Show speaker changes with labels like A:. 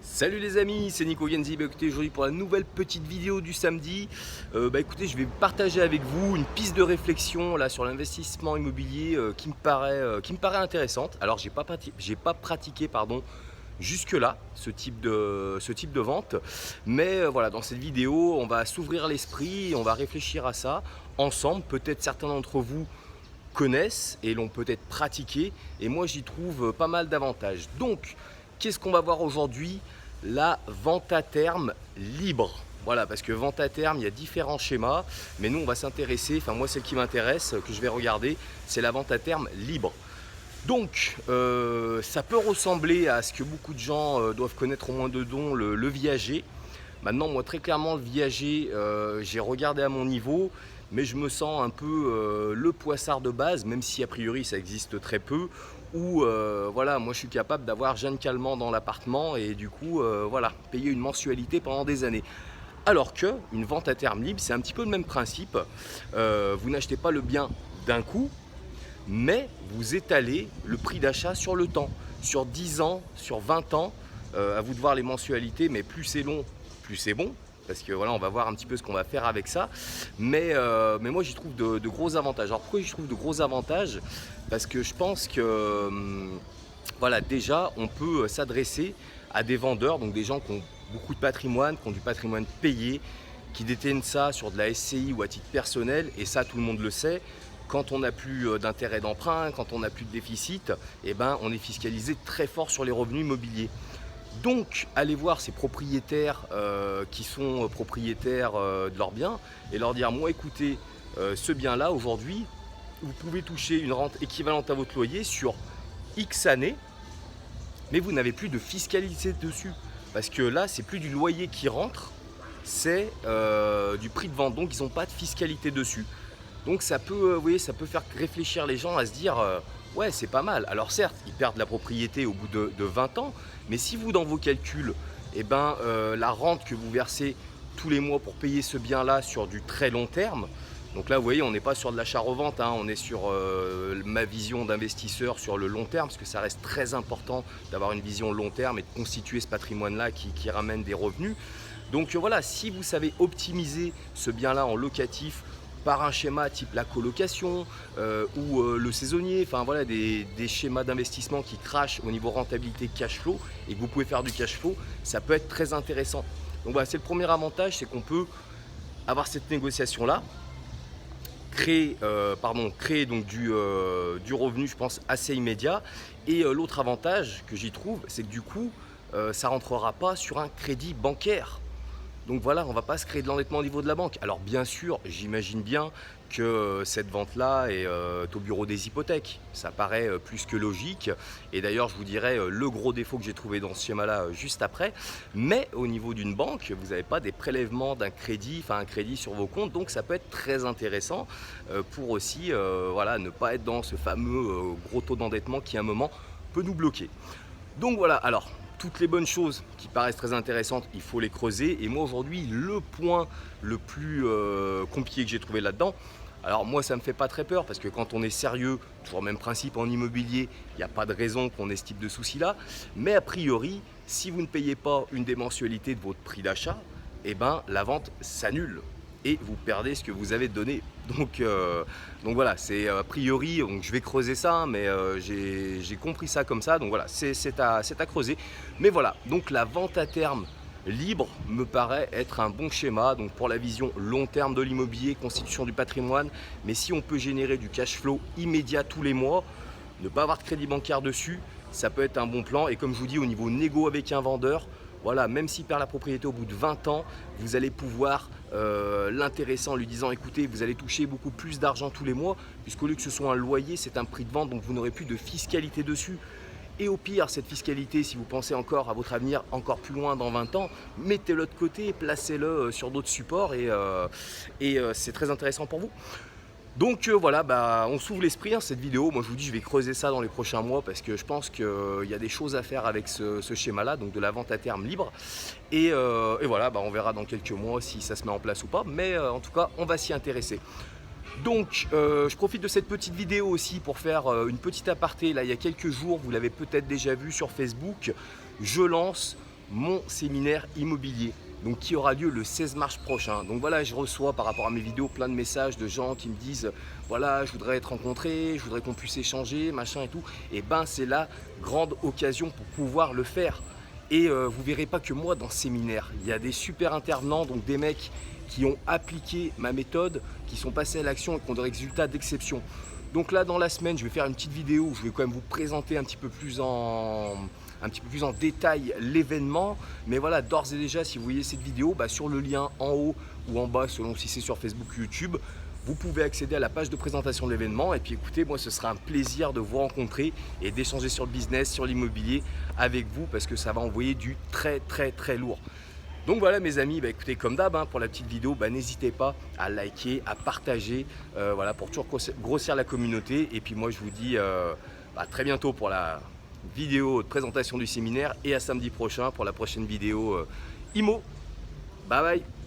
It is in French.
A: Salut les amis, c'est Nico Genzi. Écoutez, aujourd'hui pour la nouvelle petite vidéo du samedi, écoutez, je vais partager avec vous une piste de réflexion là sur l'investissement immobilier qui me paraît intéressante. Alors j'ai pas pratiqué pardon jusque là ce type de vente, mais voilà, dans cette vidéo on va s'ouvrir l'esprit, on va réfléchir à ça ensemble. Peut-être certains d'entre vous connaissent et l'ont peut-être pratiqué, et moi j'y trouve pas mal d'avantages. Donc qu'est-ce qu'on va voir aujourd'hui? La vente à terme libre. Voilà, parce que vente à terme, il y a différents schémas, mais nous on va s'intéresser, enfin moi celle qui m'intéresse, que je vais regarder, c'est la vente à terme libre. Donc ça peut ressembler à ce que beaucoup de gens doivent connaître au moins de dons, le viager. Maintenant, moi, très clairement, le viager, j'ai regardé à mon niveau, mais je me sens un peu le poissard de base, même si a priori ça existe très peu, où voilà, moi je suis capable d'avoir Jeanne Calment dans l'appartement et du coup, voilà, payer une mensualité pendant des années. Alors que une vente à terme libre, c'est un petit peu le même principe. Vous n'achetez pas le bien d'un coup, mais vous étalez le prix d'achat sur le temps, sur 10 ans, sur 20 ans. À vous de voir les mensualités, mais plus c'est long, plus c'est bon. Parce que voilà, on va voir un petit peu ce qu'on va faire avec ça. Mais moi, j'y trouve de gros avantages. Alors pourquoi j'y trouve de gros avantages? Parce que je pense que voilà, déjà, on peut s'adresser à des vendeurs, donc des gens qui ont beaucoup de patrimoine, qui ont du patrimoine payé, qui détiennent ça sur de la SCI ou à titre personnel, et ça tout le monde le sait. Quand on n'a plus d'intérêt d'emprunt, quand on n'a plus de déficit, eh ben, on est fiscalisé très fort sur les revenus immobiliers. Donc, allez voir ces propriétaires qui sont propriétaires de leurs biens et leur dire, moi écoutez, ce bien-là aujourd'hui, vous pouvez toucher une rente équivalente à votre loyer sur X années, mais vous n'avez plus de fiscalité dessus. Parce que là, c'est plus du loyer qui rentre, c'est du prix de vente, donc ils n'ont pas de fiscalité dessus. Donc ça peut, vous voyez, ça peut faire réfléchir les gens à se dire ouais, c'est pas mal. Alors certes, ils perdent la propriété au bout de 20 ans, mais si vous, dans vos calculs, eh ben, la rente que vous versez tous les mois pour payer ce bien-là sur du très long terme, donc là, vous voyez, on n'est pas sur de l'achat-revente, hein, on est sur ma vision d'investisseur sur le long terme, parce que ça reste très important d'avoir une vision long terme et de constituer ce patrimoine-là qui ramène des revenus. Donc voilà, si vous savez optimiser ce bien-là en locatif, par un schéma type la colocation ou le saisonnier, enfin voilà, des schémas d'investissement qui crachent au niveau rentabilité cash flow et que vous pouvez faire du cash flow, ça peut être très intéressant. Donc voilà, c'est le premier avantage, c'est qu'on peut avoir cette négociation là, créer donc du revenu, je pense, assez immédiat. Et l'autre avantage que j'y trouve, c'est que du coup ça ne rentrera pas sur un crédit bancaire. Donc voilà, on ne va pas se créer de l'endettement au niveau de la banque. Alors bien sûr, j'imagine bien que cette vente-là est au bureau des hypothèques. Ça paraît plus que logique. Et d'ailleurs, je vous dirai le gros défaut que j'ai trouvé dans ce schéma-là juste après. Mais au niveau d'une banque, vous n'avez pas des prélèvements d'un crédit, enfin un crédit sur vos comptes. Donc ça peut être très intéressant pour aussi voilà, ne pas être dans ce fameux gros taux d'endettement qui à un moment peut nous bloquer. Donc voilà, alors toutes les bonnes choses qui paraissent très intéressantes, il faut les creuser. Et moi aujourd'hui, le point le plus compliqué que j'ai trouvé là-dedans, alors moi ça me fait pas très peur parce que quand on est sérieux, toujours le même principe en immobilier, il n'y a pas de raison qu'on ait ce type de souci-là. Mais a priori, si vous ne payez pas une des mensualités de votre prix d'achat, eh ben la vente s'annule et vous perdez ce que vous avez donné. Donc voilà, c'est a priori, donc je vais creuser ça, hein, mais j'ai compris ça comme ça, donc voilà, c'est à creuser. Mais voilà, donc la vente à terme libre me paraît être un bon schéma, donc pour la vision long terme de l'immobilier, constitution du patrimoine, mais si on peut générer du cash flow immédiat tous les mois, ne pas avoir de crédit bancaire dessus, ça peut être un bon plan. Et comme je vous dis, au niveau négo avec un vendeur, voilà, même s'il perd la propriété au bout de 20 ans, vous allez pouvoir l'intéresser en lui disant écoutez, vous allez toucher beaucoup plus d'argent tous les mois, puisqu'au lieu que ce soit un loyer, c'est un prix de vente, donc vous n'aurez plus de fiscalité dessus. Et au pire, cette fiscalité, si vous pensez encore à votre avenir encore plus loin dans 20 ans, mettez-le de côté, placez-le sur d'autres supports et c'est très intéressant pour vous. Donc voilà, on s'ouvre l'esprit, hein, cette vidéo. Moi je vous dis, je vais creuser ça dans les prochains mois parce que je pense qu'il y a des choses à faire avec ce schéma-là, donc de la vente à terme libre. Et voilà, on verra dans quelques mois si ça se met en place ou pas. Mais en tout cas, on va s'y intéresser. Donc je profite de cette petite vidéo aussi pour faire une petite aparté. Là, il y a quelques jours, vous l'avez peut-être déjà vu sur Facebook, je lance mon séminaire immobilier, donc qui aura lieu le 16 mars prochain. Donc voilà, je reçois par rapport à mes vidéos plein de messages de gens qui me disent voilà, je voudrais être rencontré, je voudrais qu'on puisse échanger, machin et tout. Et ben c'est la grande occasion pour pouvoir le faire. Et vous verrez pas que moi dans ce séminaire, il y a des super intervenants, donc des mecs qui ont appliqué ma méthode, qui sont passés à l'action et qui ont des résultats d'exception. Donc là dans la semaine, je vais faire une petite vidéo où je vais quand même vous présenter un petit peu plus en détail l'événement. Mais voilà, d'ores et déjà, si vous voyez cette vidéo, sur le lien en haut ou en bas, selon si c'est sur Facebook ou YouTube, vous pouvez accéder à la page de présentation de l'événement. Et puis écoutez, moi ce sera un plaisir de vous rencontrer et d'échanger sur le business, sur l'immobilier avec vous, parce que ça va envoyer du très lourd. Donc voilà mes amis, écoutez, comme d'hab, pour la petite vidéo, n'hésitez pas à liker, à partager, voilà, pour toujours grossir la communauté. Et puis moi je vous dis à très bientôt pour la vidéo de présentation du séminaire et à samedi prochain pour la prochaine vidéo IMO. Bye bye.